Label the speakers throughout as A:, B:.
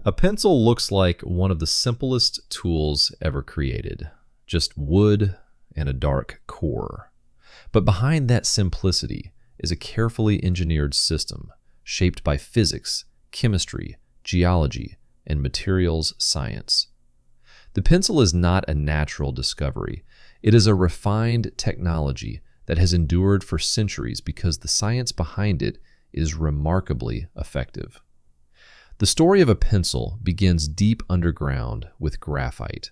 A: A pencil looks like one of the simplest tools ever created, just wood and a dark core. But behind that simplicity is a carefully engineered system shaped by physics, chemistry, geology, and materials science. The pencil is not a natural discovery. It is a refined technology that has endured for centuries because the science behind it is remarkably effective. The story of a pencil begins deep underground with graphite.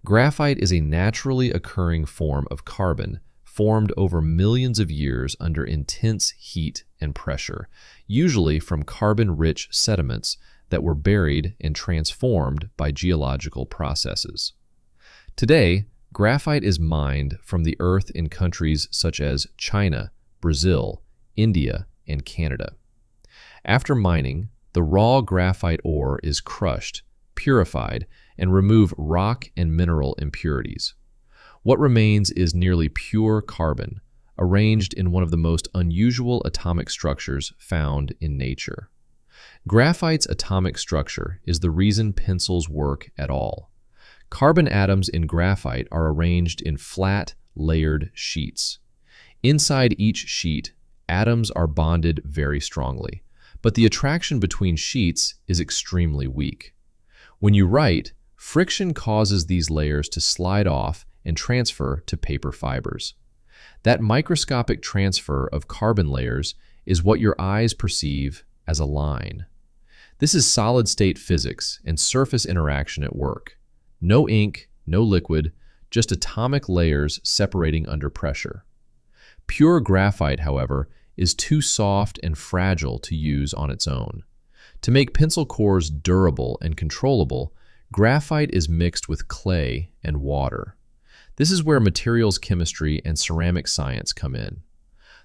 A: Graphite is a naturally occurring form of carbon formed over millions of years under intense heat and pressure, usually from carbon-rich sediments that were buried and transformed by geological processes. Today, graphite is mined from the earth in countries such as China, Brazil, India, and Canada. After mining, the raw graphite ore is crushed, purified, and remove rock and mineral impurities. What remains is nearly pure carbon, arranged in one of the most unusual atomic structures found in nature. Graphite's atomic structure is the reason pencils work at all. Carbon atoms in graphite are arranged in flat, layered sheets. Inside each sheet, atoms are bonded very strongly, but the attraction between sheets is extremely weak. When you write, friction causes these layers to slide off and transfer to paper fibers. That microscopic transfer of carbon layers is what your eyes perceive as a line. This is solid-state physics and surface interaction at work. No ink, no liquid, just atomic layers separating under pressure. Pure graphite, however, is too soft and fragile to use on its own. To make pencil cores durable and controllable, graphite is mixed with clay and water. This is where materials chemistry and ceramic science come in.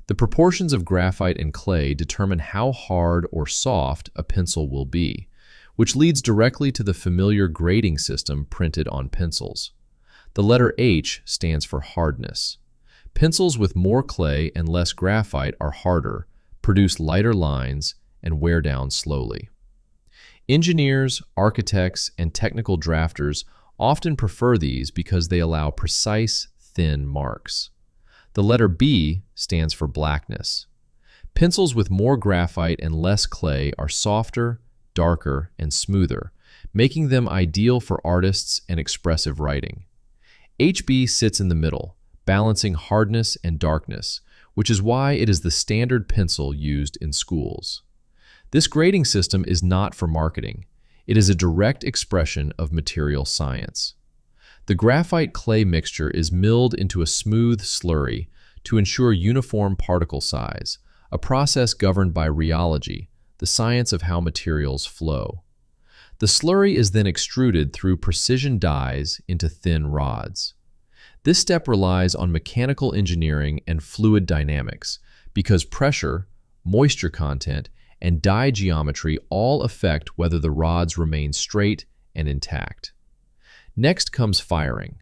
A: The proportions of graphite and clay determine how hard or soft a pencil will be, which leads directly to the familiar grading system printed on pencils. The letter H stands for hardness. Pencils with more clay and less graphite are harder, produce lighter lines, and wear down slowly. Engineers, architects, and technical drafters often prefer these because they allow precise, thin marks. The letter B stands for blackness. Pencils with more graphite and less clay are softer, darker, and smoother, making them ideal for artists and expressive writing. HB sits in the middle, balancing hardness and darkness, which is why it is the standard pencil used in schools. This grading system is not for marketing. It is a direct expression of material science. The graphite-clay mixture is milled into a smooth slurry to ensure uniform particle size, a process governed by rheology, the science of how materials flow. The slurry is then extruded through precision dies into thin rods. This step relies on mechanical engineering and fluid dynamics because pressure, moisture content, and die geometry all affect whether the rods remain straight and intact. Next comes firing.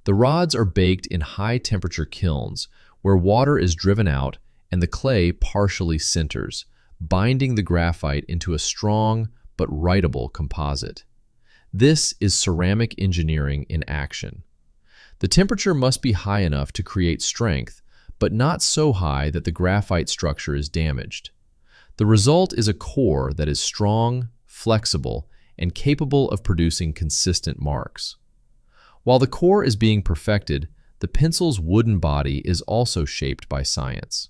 A: The rods are baked in high-temperature kilns where water is driven out and the clay partially sinters, binding the graphite into a strong but writable composite. This is ceramic engineering in action. The temperature must be high enough to create strength, but not so high that the graphite structure is damaged. The result is a core that is strong, flexible, and capable of producing consistent marks. While the core is being perfected, the pencil's wooden body is also shaped by science.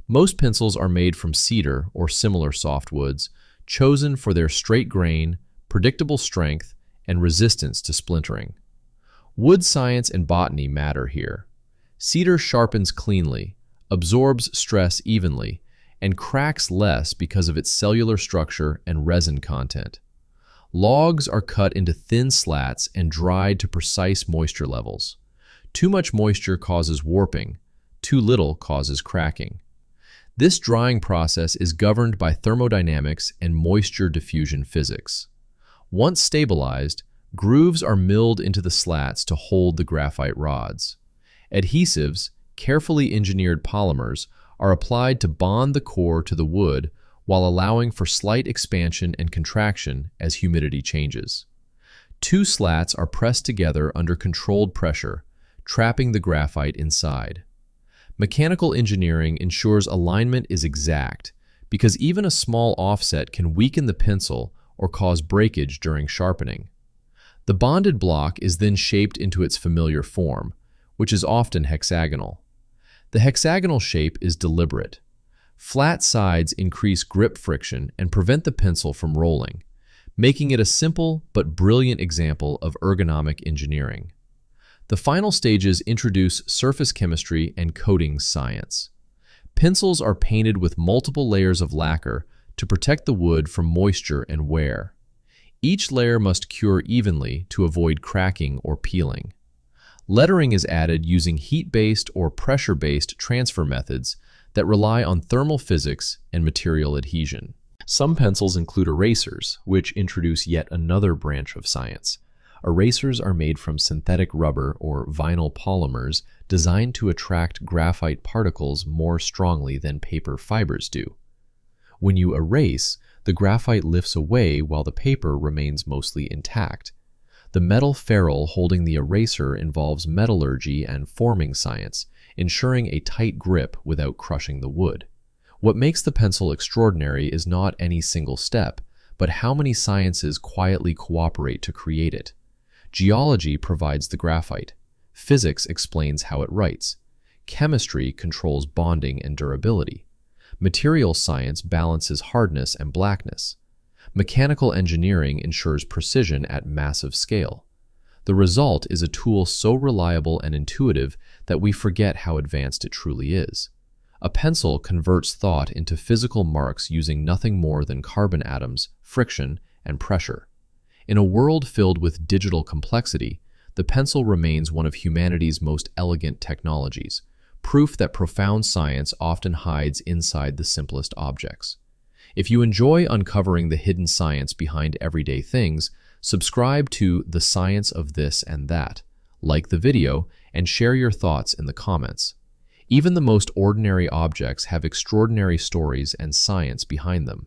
A: Most pencils are made from cedar or similar softwoods, chosen for their straight grain, predictable strength, and resistance to splintering. Wood science and botany matter here. Cedar sharpens cleanly, absorbs stress evenly, and cracks less because of its cellular structure and resin content. Logs are cut into thin slats and dried to precise moisture levels. Too much moisture causes warping, too little causes cracking. This drying process is governed by thermodynamics and moisture diffusion physics. Once stabilized, grooves are milled into the slats to hold the graphite rods. Adhesives, carefully engineered polymers, are applied to bond the core to the wood while allowing for slight expansion and contraction as humidity changes. Two slats are pressed together under controlled pressure, trapping the graphite inside. Mechanical engineering ensures alignment is exact, because even a small offset can weaken the pencil or cause breakage during sharpening. The bonded block is then shaped into its familiar form, which is often hexagonal. The hexagonal shape is deliberate. Flat sides increase grip friction and prevent the pencil from rolling, making it a simple but brilliant example of ergonomic engineering. The final stages introduce surface chemistry and coating science. Pencils are painted with multiple layers of lacquer to protect the wood from moisture and wear. Each layer must cure evenly to avoid cracking or peeling. Lettering is added using heat-based or pressure-based transfer methods that rely on thermal physics and material adhesion. Some pencils include erasers, which introduce yet another branch of science. Erasers are made from synthetic rubber or vinyl polymers designed to attract graphite particles more strongly than paper fibers do. When you erase, the graphite lifts away while the paper remains mostly intact. The metal ferrule holding the eraser involves metallurgy and forming science, ensuring a tight grip without crushing the wood. What makes the pencil extraordinary is not any single step, but how many sciences quietly cooperate to create it. Geology provides the graphite. Physics explains how it writes. Chemistry controls bonding and durability. Material science balances hardness and blackness. Mechanical engineering ensures precision at massive scale. The result is a tool so reliable and intuitive that we forget how advanced it truly is. A pencil converts thought into physical marks using nothing more than carbon atoms, friction, and pressure. In a world filled with digital complexity, the pencil remains one of humanity's most elegant technologies, proof that profound science often hides inside the simplest objects. If you enjoy uncovering the hidden science behind everyday things, subscribe to The Science of This and That, like the video, and share your thoughts in the comments. Even the most ordinary objects have extraordinary stories and science behind them.